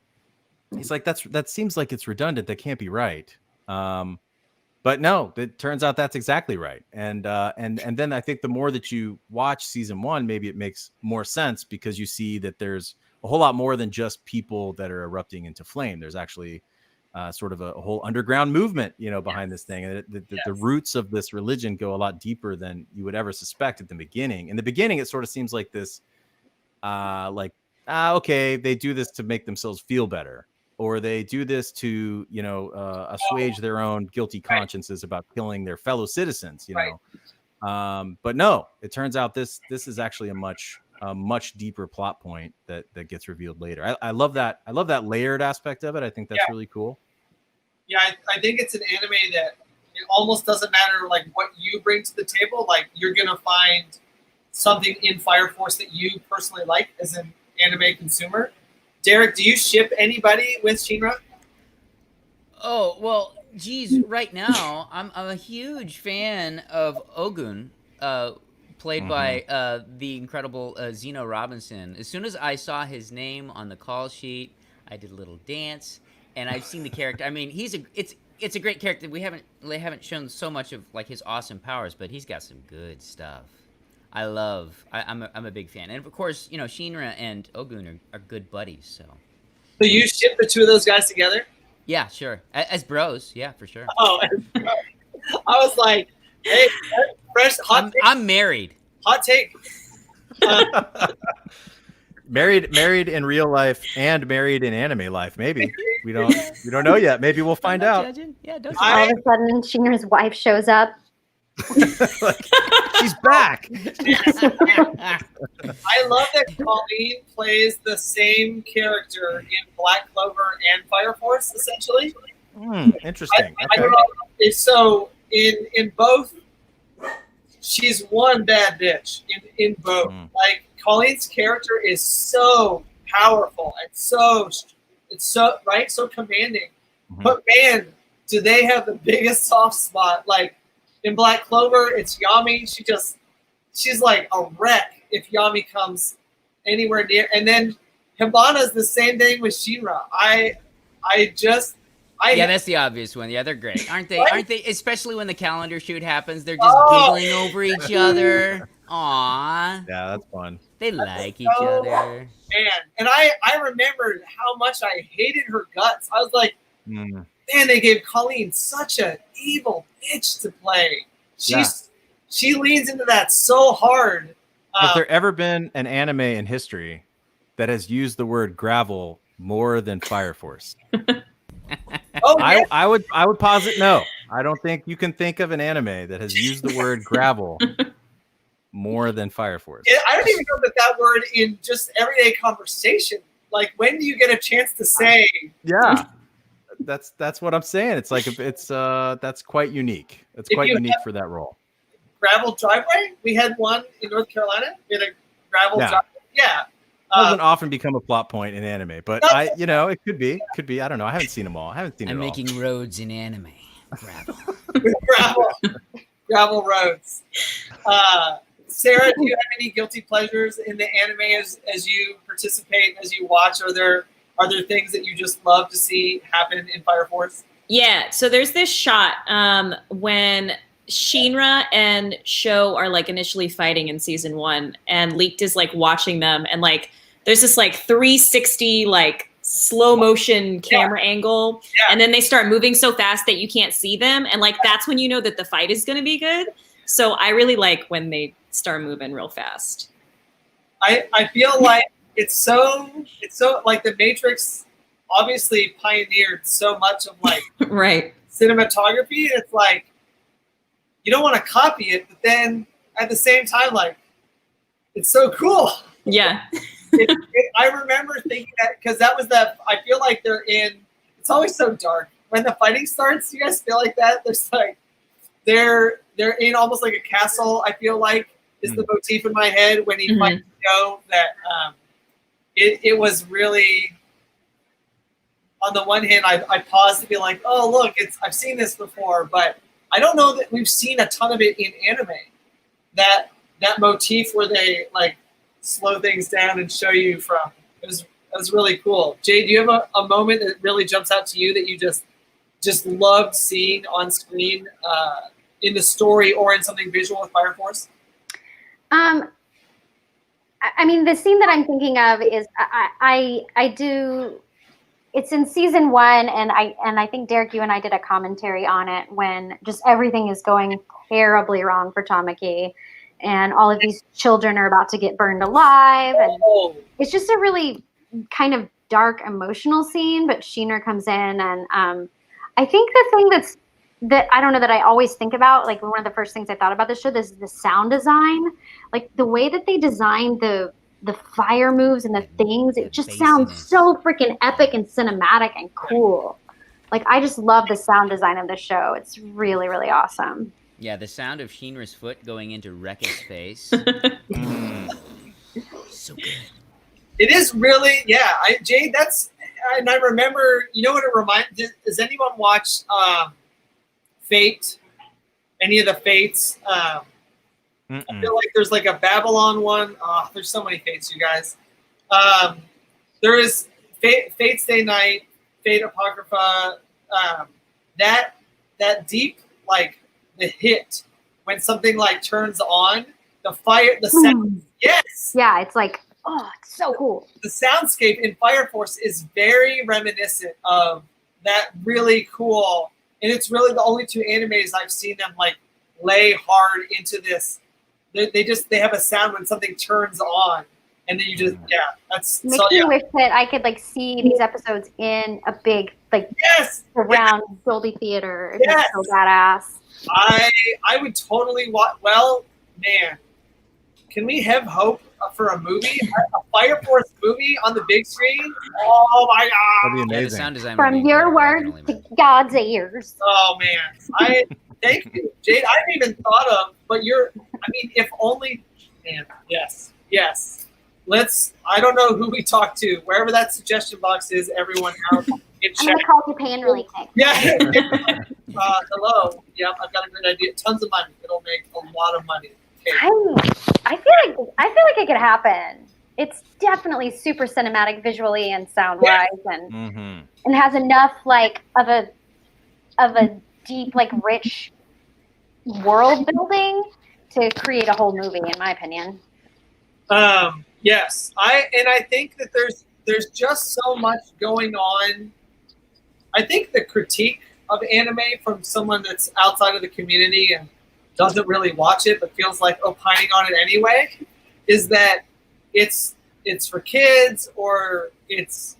He's like, that seems like it's redundant. That can't be right. But no, it turns out that's exactly right. And then I think the more that you watch season 1, maybe it makes more sense, because you see that there's a whole lot more than just people that are erupting into flame. There's actually sort of a whole underground movement, behind this thing. And the roots of this religion go a lot deeper than you would ever suspect at the beginning. In the beginning, it sort of seems like this, okay, they do this to make themselves feel better, or they do this to, assuage their own guilty consciences about killing their fellow citizens, But no, it turns out this is actually a much a much deeper plot point that gets revealed later. I love that. I love that layered aspect of it. I think that's really cool. Yeah, I think it's an anime that it almost doesn't matter like what you bring to the table. Like you're gonna find something in Fire Force that you personally like as an anime consumer. Derick, do you ship anybody with Shinra? Oh, well, geez, right now, I'm a huge fan of Ogun, played by the incredible Zeno Robinson. As soon as I saw his name on the call sheet, I did a little dance, and I've seen the character. I mean, it's a great character. They haven't shown so much of like his awesome powers, but he's got some good stuff. I'm a big fan, and of course, you know, Shinra and Ogun are good buddies. So you ship the two of those guys together? Yeah, sure. As bros, yeah, for sure. Oh, I was like, hey, fresh hot take. I'm married. Hot take. Married in real life and married in anime life. Maybe we don't know yet. Maybe we'll find out. Judging. Yeah, don't. All of a sudden, Shinra's wife shows up. Like, she's back. I love that Colleen plays the same character in Black Clover and Fire Force, essentially. Interesting. I don't know if so. In both, she's one bad bitch. In both, like Colleen's character is so powerful and so commanding. But man, do they have the biggest soft spot? Like in Black Clover, it's Yami. She's like a wreck if Yami comes anywhere near. And then Hibana's the same thing with Shinra. Yeah, that's the obvious one. Yeah, they're great, aren't they? Right? Aren't they? Especially when the calendar shoot happens, they're just giggling over each other. Aww. Yeah, that's fun. They like each other. Man, and I remembered how much I hated her guts. I was like, man, they gave Colleen such an evil bitch to play. She leans into that so hard. Has there ever been an anime in history that has used the word gravel more than Fire Force? I would posit no. I don't think you can think of an anime that has used the word gravel more than Fire Force. I don't even know that word in just everyday conversation. Like, when do you get a chance to say? Yeah, that's what I'm saying. It's like that's quite unique. It's quite unique for that role. Gravel driveway. We had one in North Carolina. We had a gravel driveway. Yeah. Doesn't often become a plot point in anime, but it could be. I don't know. I haven't seen them all. I'm making roads in anime. Gravel. Gravel roads. Sarah, do you have any guilty pleasures in the anime as you participate, as you watch? Are there things that you just love to see happen in Fire Force? Yeah. So there's this shot when Shinra and Sho are like initially fighting in season 1, and Leaked is like watching them, and like there's this like 360 like slow motion camera angle, and then they start moving so fast that you can't see them, and like that's when you know that the fight is going to be good. So I really like when they start moving real fast. I feel like it's so like the Matrix obviously pioneered so much of like right cinematography. It's like you don't want to copy it, but then at the same time, like, it's so cool. Yeah. I remember thinking that because that was I feel like it's always so dark. When the fighting starts, you guys feel like that? There's like, they're in almost like a castle, I feel like, is the motif in my head when he fights Joe. That it was really, on the one hand, I paused to be like, oh, look, I've seen this before, but I don't know that we've seen a ton of it in anime. That motif where they like slow things down and show you from. It was really cool. Jay, do you have a moment that really jumps out to you that you just loved seeing on screen in the story or in something visual with Fire Force? I mean, the scene that I'm thinking of is I do. It's in season 1, and I think Derick, you and I did a commentary on it when just everything is going terribly wrong for Tamaki, and all of these children are about to get burned alive, and it's just a really kind of dark, emotional scene. But Shinra comes in, and I think the thing that I don't know that I always think about, like one of the first things I thought about this show, is the sound design, like the way that they designed the the fire moves and the things. It just Bassiness. sounds so freaking epic and cinematic and cool. Like, I just love the sound design of the show. It's really, really awesome. Yeah, the sound of Shinra's foot going into Rekka's face. So good. It is really, yeah. Jade, and I remember, you know what it reminds, does anyone watch Fate? Any of the Fates? I feel like there's like a Babylon one. Oh, there's so many Fates, you guys. There is Fate's Day Night, Fate Apocrypha. That deep, like, the hit when something like turns on, the fire, the sound. Yes. Yeah, it's like, oh, it's so cool. The soundscape in Fire Force is very reminiscent of that really cool, and it's really the only two animes I've seen them like lay hard into this. They have a sound when something turns on, and then you just that's Makes me wish that I could like see these episodes in a big like surround Dolby theater. It's so badass. I would totally watch. Well, man, can we have hope for a movie, a Fire Force movie on the big screen? Oh my god! That'd be Yeah, amazing. the sound design would From be your incredible, words to God's ears. Oh man, thank you, Jade. I haven't even thought of, but if only, man. Yes. I don't know who we talk to. Wherever that suggestion box is, everyone out in I'm chat. gonna call Japan really quick. Yeah. Hello. Yep, I've got a great idea. Tons of money. It'll make a lot of money. Okay. I feel like it could happen. It's definitely super cinematic visually and sound wise, and has enough like of a deep, like, rich world building to create a whole movie, in my opinion. Yes, I think that there's just so much going on. I think the critique of anime from someone that's outside of the community and doesn't really watch it but feels like opining on it anyway is that it's for kids, or it's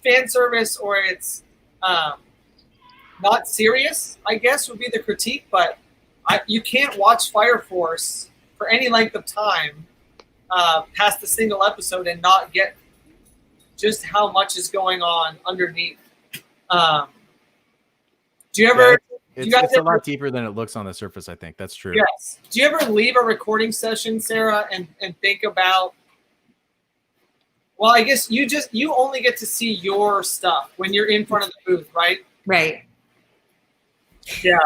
fan service, or it's not serious, I guess would be the critique. But you can't watch Fire Force for any length of time past a single episode and not get just how much is going on underneath. Do you ever? It's a lot deeper than it looks on the surface. I think that's true. Yes. Do you ever leave a recording session, Sarah, and think about? Well, I guess you only get to see your stuff when you're in front of the booth, right? Right. Yeah,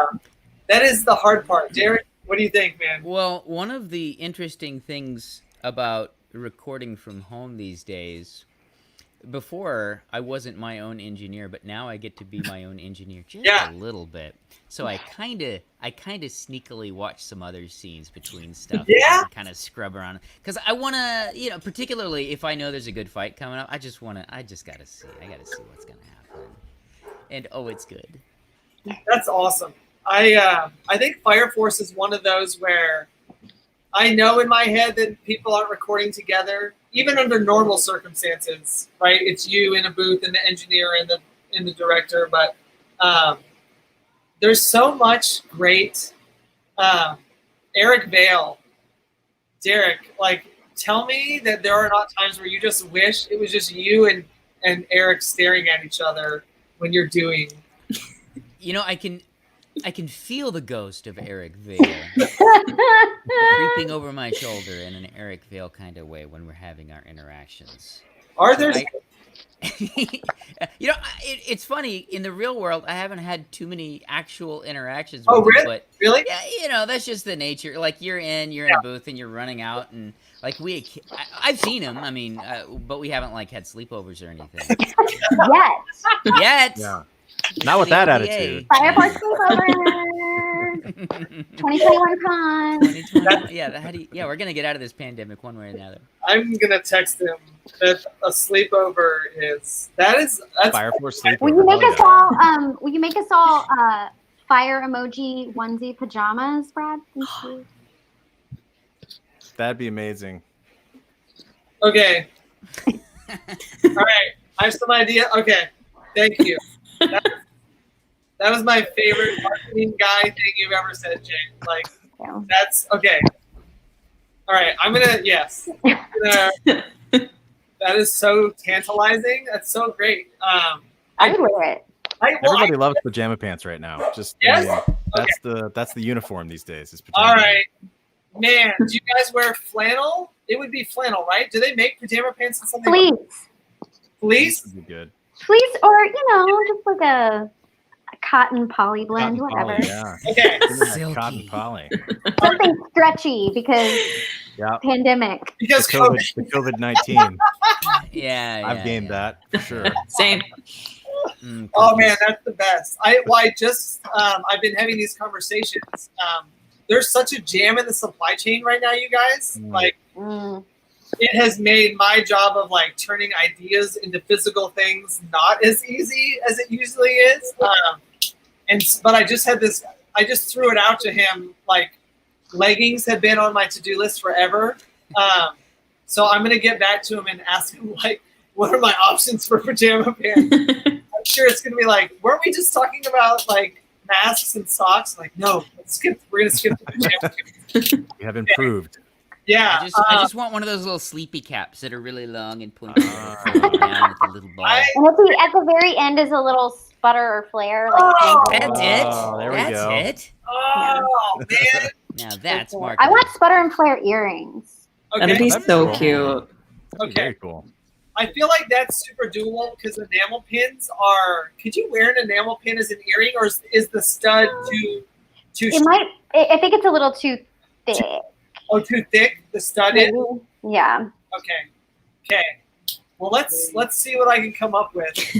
that is the hard part. Derick, what do you think, man? Well, one of the interesting things about recording from home these days, before I wasn't my own engineer, but now I get to be my own engineer just a little bit. So I kind of sneakily watch some other scenes between stuff. Yeah. Kind of scrub around because I want to, particularly if I know there's a good fight coming up, I just gotta see. I gotta see what's gonna happen. And it's good. That's awesome. I think Fire Force is one of those where I know in my head that people aren't recording together, even under normal circumstances, right? It's you in a booth and the engineer and the director, but there's so much great. Eric Vale, Derick, like, tell me that there are not times where you just wish it was just you and Eric staring at each other when you're doing. I can feel the ghost of Eric Vale creeping over my shoulder in an Eric Vale kind of way when we're having our interactions. Are there? It's funny. In the real world, I haven't had too many actual interactions. Oh, with really? him, but Really? Yeah, that's just the nature. Like, you're in a booth and you're running out, and like I've seen him. I mean, but we haven't like had sleepovers or anything yet. Yeah. Not with that attitude. Fire Force sleepover. 2021 con. 2020, we're gonna get out of this pandemic one way or another. I'm gonna text him that a sleepover is that's Fire Force sleepover. Will you make us all? Will you make us all fire emoji onesie pajamas, Brad? Thank you. That'd be amazing. Okay. All right. I have some idea. Okay. Thank you. That was my favorite marketing guy thing you've ever said, Jane. Like, that's okay. All right, yes. That is so tantalizing. That's so great. I would wear it. Everybody loves pajama pants right now. Just Yes? that's the uniform these days. Is All pajama right. Man, do you guys wear flannel? It would be flannel, right? Do they make pajama pants in something? Fleece. Fleece? Would be good. Fleece or, just like a cotton poly blend, Cotton whatever. poly, yeah. Okay. Silky. Cotton poly. Something stretchy because Yeah. pandemic. Because The COVID. COVID-19. Yeah, I've gained that for sure. Same. Oh man, that's the best. I've been having these conversations. There's such a jam in the supply chain right now, you guys. Like, it has made my job of like turning ideas into physical things not as easy as it usually is. But I just threw it out to him. Like, leggings have been on my to-do list forever. So I'm gonna get back to him and ask him like, what are my options for pajama pants? I'm sure it's gonna be like, weren't we just talking about like masks and socks? Like, no, we're gonna skip the pajama pants. You have improved. Yeah. I just want one of those little sleepy caps that are really long and pointy down with a little ball. And at the very end is a little sputter or flare. Like That's it. There we That's go. it. Oh man. Now that's marketing. I want sputter and flare earrings. That'd be Okay. so cool. cute. That'd be Okay. Very cool. I feel like that's super doable because enamel pins are. Could you wear an enamel pin as an earring, or is the stud too? It might. I think it's a little too thick. Too thick? The stud is. Maybe. Yeah. Okay. Well, let's see what I can come up with.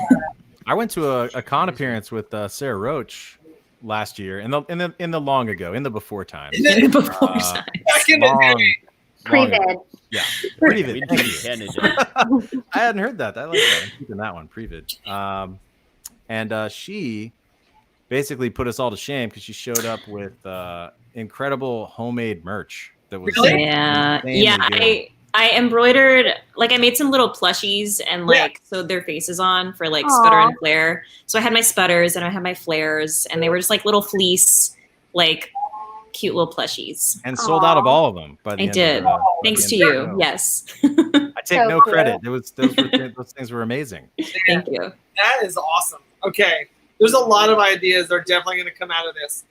I went to a con appearance with Sarah Roach last year in the long ago, in the before times. Before time. Back in the day. Pre-vid. Yeah, pre-vid. Into Canada. I hadn't heard that. I like that. I'm keeping that one, pre-vid. And she basically put us all to shame because she showed up with incredible homemade merch that was Really? Yeah. insanely Yeah. good. I embroidered, like I made some little plushies and like sewed their faces on for like Sputter and Flare. So I had my Sputters and I had my Flares and they were just like little fleece, like cute little plushies. And sold out of all of them. By the I end did. Of, by Thanks the to end of you. the show. Yes. I take So no cool. credit. Those things were amazing. Thank you. That is awesome. Okay. There's a lot of ideas that are definitely going to come out of this.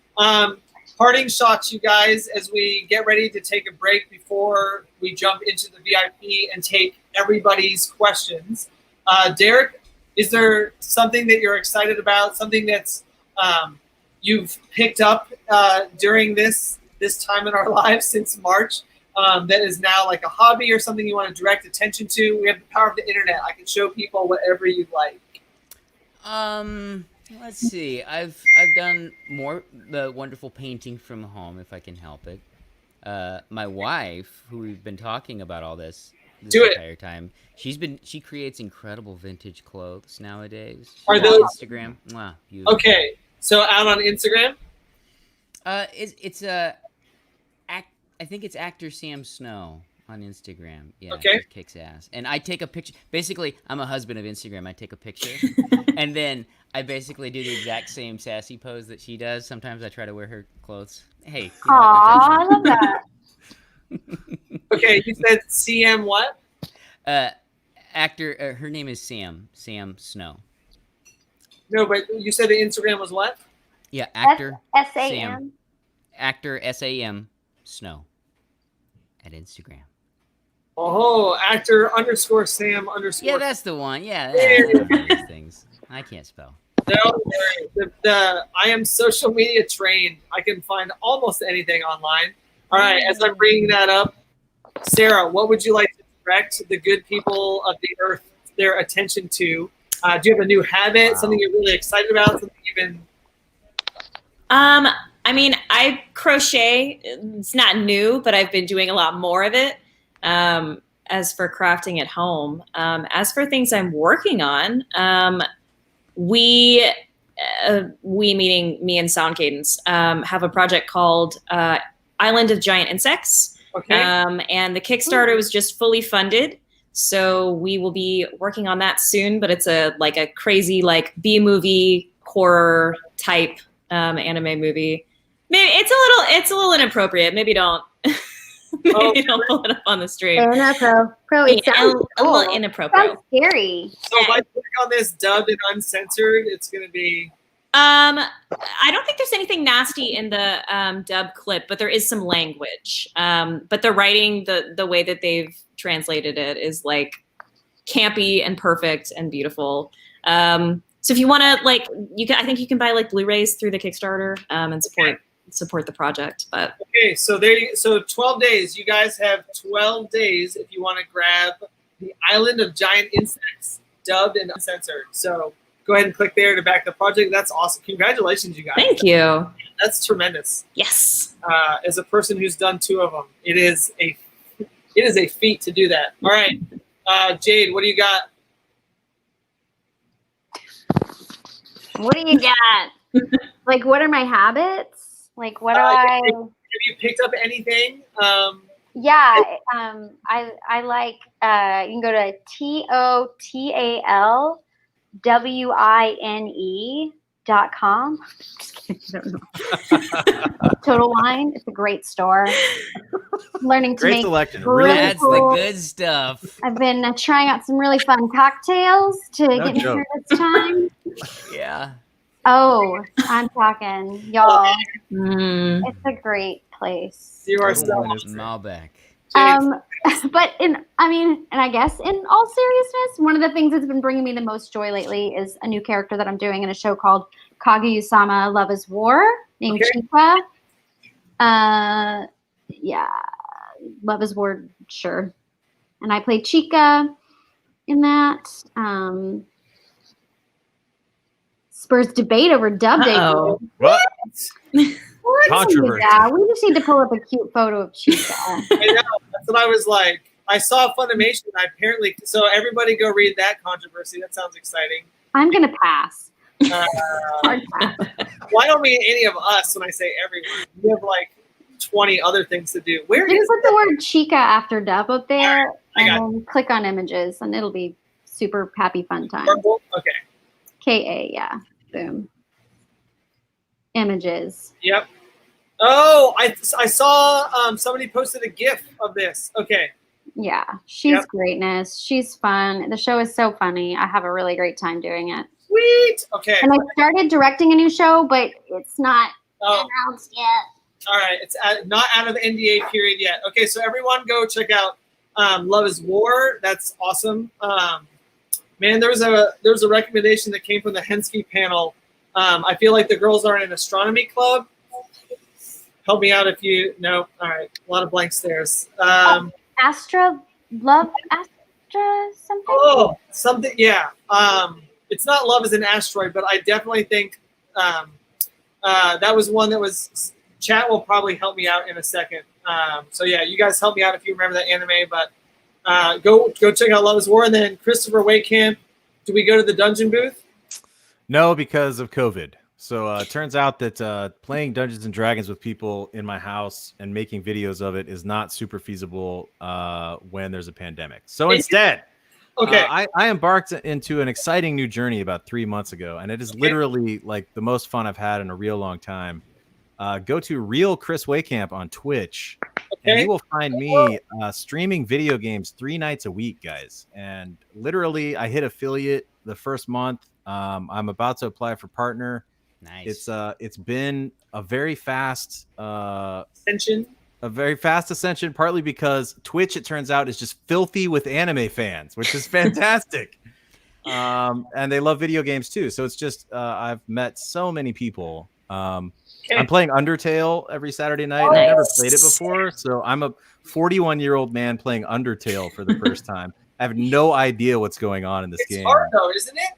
Parting shots, you guys, as we get ready to take a break before we jump into the VIP and take everybody's questions. Derick, is there something that you're excited about, something that's you've picked up during this time in our lives since March that is now like a hobby or something you want to direct attention to? We have the power of the internet. I can show people whatever you like. Let's see. I've done the wonderful painting from home, if I can help it. My wife, who we've been talking about all this entire time, she creates incredible vintage clothes nowadays. Are those Instagram? Wow, beautiful. Okay, so out on Instagram? I think it's actor Sam Snow on Instagram. Yeah, Okay. it kicks ass. And I take a picture. Basically, I'm a husband of Instagram. I take a picture, and then I basically do the exact same sassy pose that she does. Sometimes I try to wear her clothes. Hey, you know what? Aw, I love that. Okay, you said CM what? Actor. Her name is Sam Snow. No, but you said the Instagram was what? Yeah, actor S-A-M. Actor SAM Snow at Instagram. Oh, actor _ Sam _ Yeah, that's the one. Yeah, I don't know these things. I can't spell. Don't worry. I am social media trained. I can find almost anything online. All right, as I'm bringing that up, Sarah, what would you like to direct the good people of the earth their attention to? Do you have a new habit, something you're really excited about, something you've been... I mean, I crochet. It's not new, but I've been doing a lot more of it. As for crafting at home, as for things I'm working on, we meaning me and Sound Cadence, have a project called Island of Giant Insects. Okay. And the Kickstarter was just fully funded. So we will be working on that soon, but it's a crazy B-movie horror type anime movie. Maybe it's a little inappropriate. Maybe don't Oh, Maybe I'll pull it up on the stream. Anna Pro. It Yeah, sounds a cool. little It inappropriate. sounds scary. So if I click on this dubbed and uncensored, it's going to be. I don't think there's anything nasty in the dub clip, but there is some language. But the writing, the way that they've translated it is like campy and perfect and beautiful. So if you want to, like, I think you can buy like Blu-rays through the Kickstarter and support the project. But Okay, so 12 days. You guys have 12 days if you want to grab the Island of Giant Insects, dubbed and uncensored. So go ahead and click there to back the project. That's awesome. Congratulations, you guys. thank you. That's tremendous. Yes. As a person who's done 2 of them, it is a feat to do that. All right, Jade, what do you got? What do you got? Like, what are my habits? Like, what do I? Have you picked up anything? Yeah, I like. You can go to TOTALWINE.com. Just kidding, I don't know. Total Wine. It's a great store. Learning to Great make selection. really Really That's cool- the good stuff. I've been trying out some really fun cocktails to No get me joke. through this time. Yeah. Oh, I'm talking, y'all. Mm. It's a great place. You are Total so Wine is great. Malbec. But I guess in all seriousness, one of the things that's been bringing me the most joy lately is a new character that I'm doing in a show called Kaguya-sama Love is War, named Okay. Chika. Yeah, Love is War, sure. And I played Chika in that. Spurs debate over dub Uh-oh. debut. What? What's Controversy. with that? We just need to pull up a cute photo of Chika. I know. That's what I was like. I saw Funimation. So everybody go read that controversy. That sounds exciting. I'm gonna pass. Why don't mean any of us when I say everyone? We have like 20 other things to do. Where Just is put the word Chika after dub up there, I got and then click on images, and it'll be super happy fun time. Purple? Okay. KA, yeah. Boom. Images. Yep. Oh, I saw somebody posted a GIF of this. Okay. Yeah, she's Yep. greatness. She's fun. The show is so funny. I have a really great time doing it. Sweet. Okay. And I started directing a new show, but it's not Oh, announced yet. all right. It's not out of the NDA period yet. Okay, so everyone go check out Love is War. That's awesome. Man, there was a recommendation that came from the Hensky panel. I feel like the girls are in an astronomy club. Help me out if you know. All right, a lot of blank stares. Astra something? Oh, something. Yeah. It's not Love is an Asteroid, but I definitely think that was one that was. Chat will probably help me out in a second. So yeah, you guys help me out if you remember that anime. But go check out Love is War, and then Christopher Wehkamp. Do we go to the dungeon booth? No, because of COVID. So it turns out that playing Dungeons and Dragons with people in my house and making videos of it is not super feasible when there's a pandemic. So instead, Okay. I embarked into an exciting new journey about 3 months ago, and it is literally like the most fun I've had in a real long time. Go to Real Chris Wehkamp on Twitch, and you will find me streaming video games 3 nights a week, guys. And literally, I hit affiliate the first month. I'm about to apply for partner. Nice. It's been a very fast Ascension. ascension, partly because Twitch, it turns out, is just filthy with anime fans, which is fantastic. And they love video games too. So it's just I've met so many people. I'm playing Undertale every Saturday night. Oh, I've never nice. played it before, so I'm a 41-year-old man playing Undertale for the first time. I have no idea what's going on in this It's game. hard though, isn't it?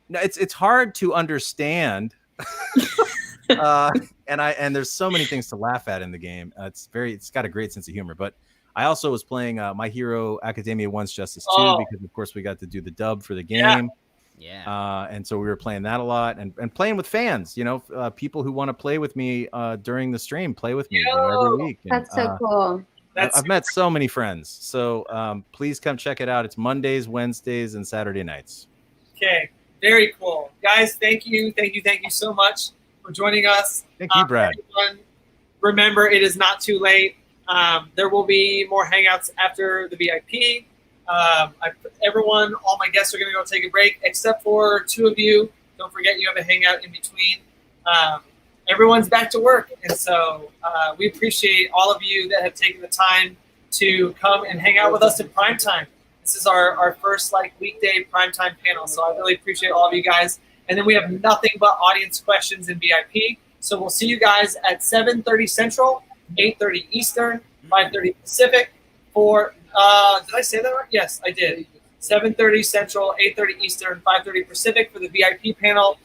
No, it's hard to understand. And there's so many things to laugh at in the game. It's got a great sense of humor. But I also was playing My Hero Academia 1's Justice 2 because of course we got to do the dub for the game. Yeah. And so we were playing that a lot and playing with fans, people who want to play with me during the stream, play with me every week. And, That's so cool. I've met so many friends. So please come check it out. It's Mondays, Wednesdays, and Saturday nights. Okay. Very cool. Guys, thank you so much for joining us. Thank you, Brad. Everyone, remember, it is not too late. There will be more hangouts after the VIP. Everyone, all my guests are going to go take a break, except for 2 of you. Don't forget you have a hangout in between. Everyone's back to work, and so we appreciate all of you that have taken the time to come and hang out with us in prime time. This is our first weekday primetime panel, so I really appreciate all of you guys. And then we have nothing but audience questions in VIP. So we'll see you guys at 7:30 Central, 8:30 Eastern, 5:30 Pacific. For did I say that right? Yes, I did. 7:30 Central, 8:30 Eastern, 5:30 Pacific for the VIP panel.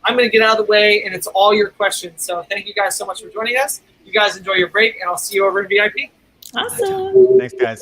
I'm going to get out of the way, and it's all your questions. So thank you guys so much for joining us. You guys enjoy your break, and I'll see you over in VIP. Awesome. Thanks, guys.